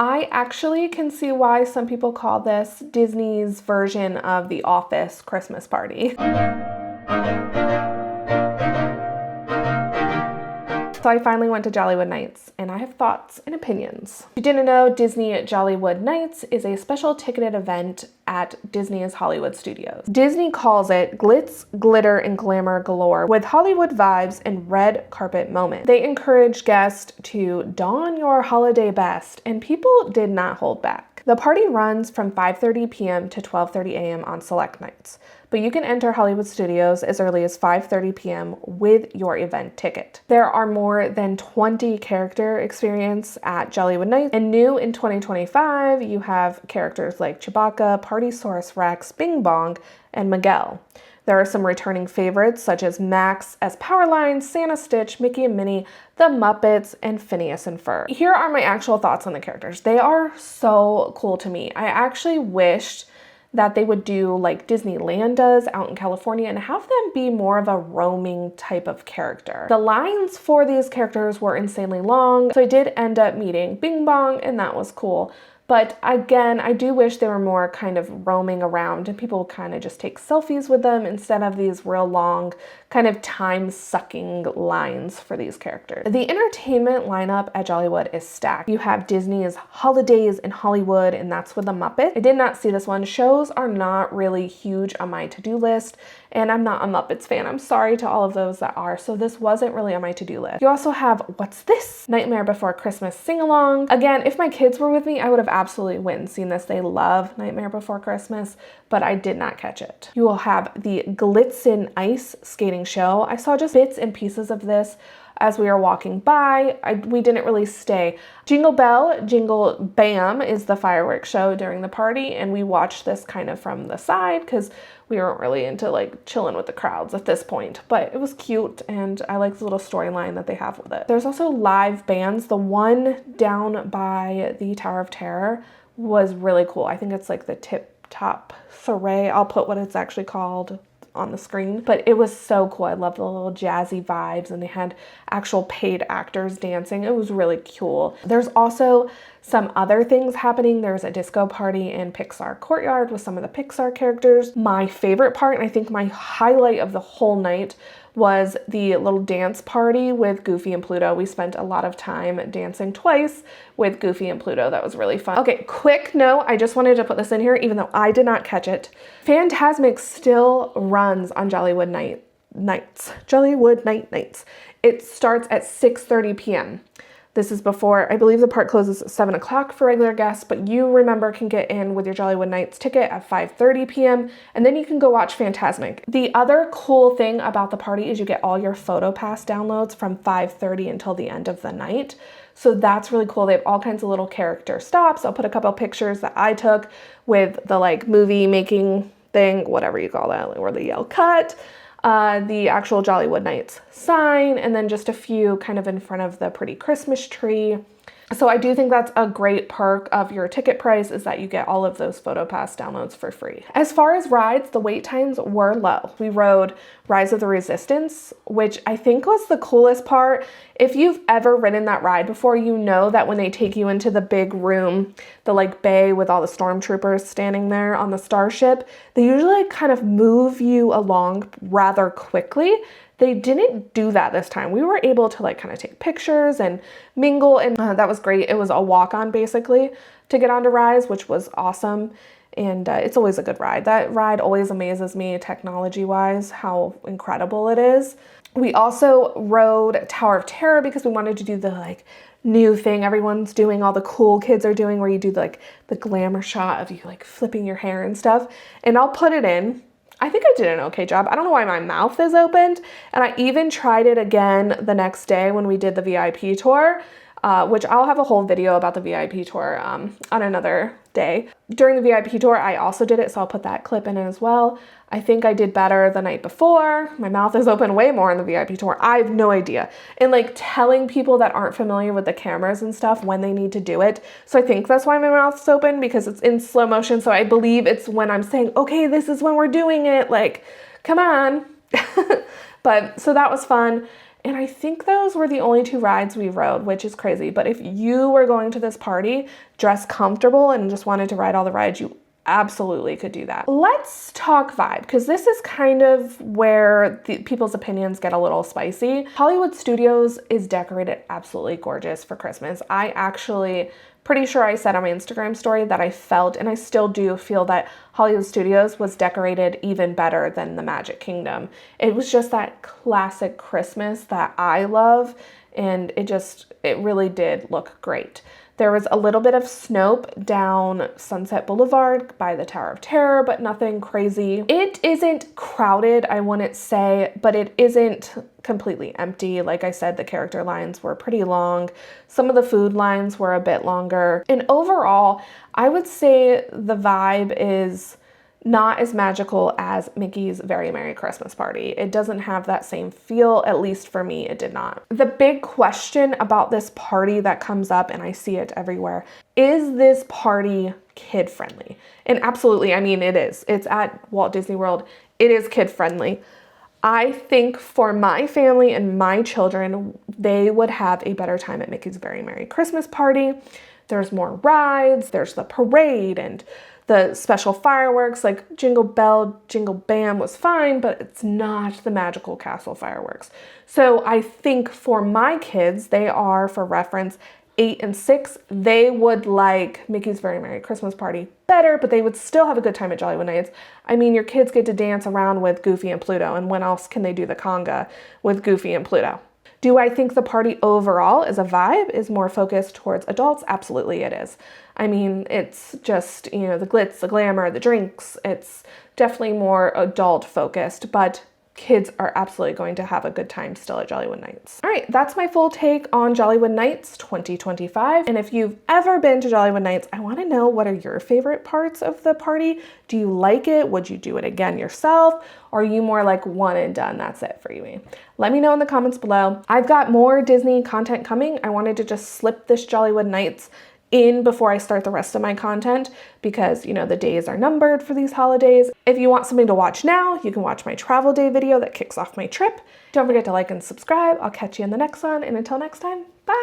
I actually can see why some people call this Disney's version of the Office Christmas party. So I finally went to Jollywood Nights, and I have thoughts and opinions. If you didn't know, Disney Jollywood Nights is a special ticketed event at Disney's Hollywood Studios. Disney calls it glitz, glitter, and glamour galore with Hollywood vibes and red carpet moments. They encourage guests to don your holiday best, and people did not hold back. The party runs from 5:30 p.m. to 12:30 a.m. on select nights, but you can enter Hollywood Studios as early as 5:30 p.m. with your event ticket. There are more than 20 character experiences at Jollywood Nights, and new in 2025, you have characters like Chewbacca, Partysaurus Rex, Bing Bong, and Miguel. There are some returning favorites such as Max as Powerline, Santa Stitch, Mickey and Minnie, the Muppets, and Phineas and Ferb. Here are my actual thoughts on the characters. They are so cool to me. I actually wished that they would do like Disneyland does out in California and have them be more of a roaming type of character. The lines for these characters were insanely long, so I did end up meeting Bing Bong, and that was cool. But again, I do wish they were more kind of roaming around and people kind of just take selfies with them instead of these real long kind of time-sucking lines for these characters. The entertainment lineup at Jollywood is stacked. You have Disney's Holidays in Hollywood, and that's with the Muppets. I did not see this one. Shows are not really huge on my to-do list, and I'm not a Muppets fan. I'm sorry to all of those that are, so this wasn't really on my to-do list. You also have What's This? Nightmare Before Christmas Sing-Along. Again, if my kids were with me, I would have absolutely went and seen this. They love Nightmare Before Christmas, but I did not catch it. You will have the Glitzen Ice Skating Show. I saw just bits and pieces of this as we were walking by. We didn't really stay. Jingle Bell, Jingle Bam is the fireworks show during the party, and we watched this kind of from the side because we weren't really into like chilling with the crowds at this point, but it was cute and I like the little storyline that they have with it. There's also live bands. The one down by the Tower of Terror was really cool. I think it's like the Tip Top Soiree. I'll put what it's actually called on the screen, but it was so cool. I love the little jazzy vibes, and they had actual paid actors dancing. It was really cool. There's also some other things happening. There's a disco party in Pixar Courtyard with some of the Pixar characters. My favorite part, and I think my highlight of the whole night, was the little dance party with Goofy and Pluto. We spent a lot of time dancing twice with Goofy and Pluto. That was really fun. Okay, quick note, I just wanted to put this in here even though I did not catch it. Fantasmic still runs on Jollywood Nights. Jollywood Nights. It starts at 6:30 p.m. This is before, I believe the park closes at 7 o'clock for regular guests, but you remember can get in with your Jollywood Nights ticket at 5:30 p.m. and then you can go watch Fantasmic. The other cool thing about the party is you get all your PhotoPass downloads from 5:30 until the end of the night. So that's really cool. They have all kinds of little character stops. I'll put a couple pictures that I took with the like movie making thing, whatever you call that, or the yell cut. The actual Jollywood Nights sign, and then just a few kind of in front of the pretty Christmas tree. So I do think that's a great perk of your ticket price, is that you get all of those PhotoPass downloads for free. As far as rides, the wait times were low. We rode Rise of the Resistance, which I think was the coolest part. If you've ever ridden that ride before, you know that when they take you into the big room, the like bay with all the stormtroopers standing there on the starship, they usually kind of move you along rather quickly. They didn't do that this time. We were able to like kind of take pictures and mingle, and that was great. It was a walk-on basically to get onto Rise, which was awesome. And it's always a good ride. That ride always amazes me technology-wise, how incredible it is. We also rode Tower of Terror because we wanted to do the like new thing everyone's doing, all the cool kids are doing, where you do like the glamour shot of you like flipping your hair and stuff. And I'll put it in. I think I did an okay job. I don't know why my mouth is opened. And I even tried it again the next day when we did the VIP tour, which I'll have a whole video about the VIP tour on another day. During the VIP tour, I also did it, so I'll put that clip in as well. I think I did better the night before. My mouth is open way more in the VIP tour. I have no idea. And like telling people that aren't familiar with the cameras and stuff when they need to do it. So I think that's why my mouth's open, because it's in slow motion. So I believe it's when I'm saying, okay, this is when we're doing it. Like, come on. But so that was fun. And I think those were the only 2 rides we rode, which is crazy. But if you were going to this party dressed comfortable and just wanted to ride all the rides, you absolutely could do that. Let's talk vibe, because this is kind of where people's opinions get a little spicy. Hollywood Studios is decorated absolutely gorgeous for Christmas. I actually, pretty sure I said on my Instagram story that I felt, and I still do feel, that Hollywood Studios was decorated even better than the Magic Kingdom. It was just that classic Christmas that I love, and it really did look great. There was a little bit of snow down Sunset Boulevard by the Tower of Terror, but nothing crazy. It isn't crowded, I wouldn't say, but it isn't completely empty. Like I said, the character lines were pretty long. Some of the food lines were a bit longer. And overall, I would say the vibe is not as magical as Mickey's Very Merry Christmas Party. It doesn't have that same feel, at least for me, it did not. The big question about this party that comes up, and I see it everywhere, is this party kid-friendly? And absolutely, I mean, it is. It's at Walt Disney World. It is kid-friendly. I think for my family and my children, they would have a better time at Mickey's Very Merry Christmas Party. There's more rides, there's the parade, and the special fireworks. Like Jingle Bell, Jingle Bam was fine, but it's not the Magical Castle fireworks. So I think for my kids, they are, for reference, 8 and 6, they would like Mickey's Very Merry Christmas Party better, but they would still have a good time at Jollywood Nights. I mean, your kids get to dance around with Goofy and Pluto, and when else can they do the conga with Goofy and Pluto? Do I think the party overall as a vibe is more focused towards adults? Absolutely it is. I mean, it's just, the glitz, the glamour, the drinks. It's definitely more adult focused, but kids are absolutely going to have a good time still at Jollywood Nights. All right, that's my full take on Jollywood Nights 2025. And if you've ever been to Jollywood Nights, I want to know, what are your favorite parts of the party? Do you like it? Would you do it again yourself? Or are you more like one and done, that's it for you? Let me know in the comments below. I've got more Disney content coming. I wanted to just slip this Jollywood Nights in before I start the rest of my content because, the days are numbered for these holidays. If you want something to watch now, you can watch my travel day video that kicks off my trip. Don't forget to like and subscribe. I'll catch you in the next one, and until next time, bye!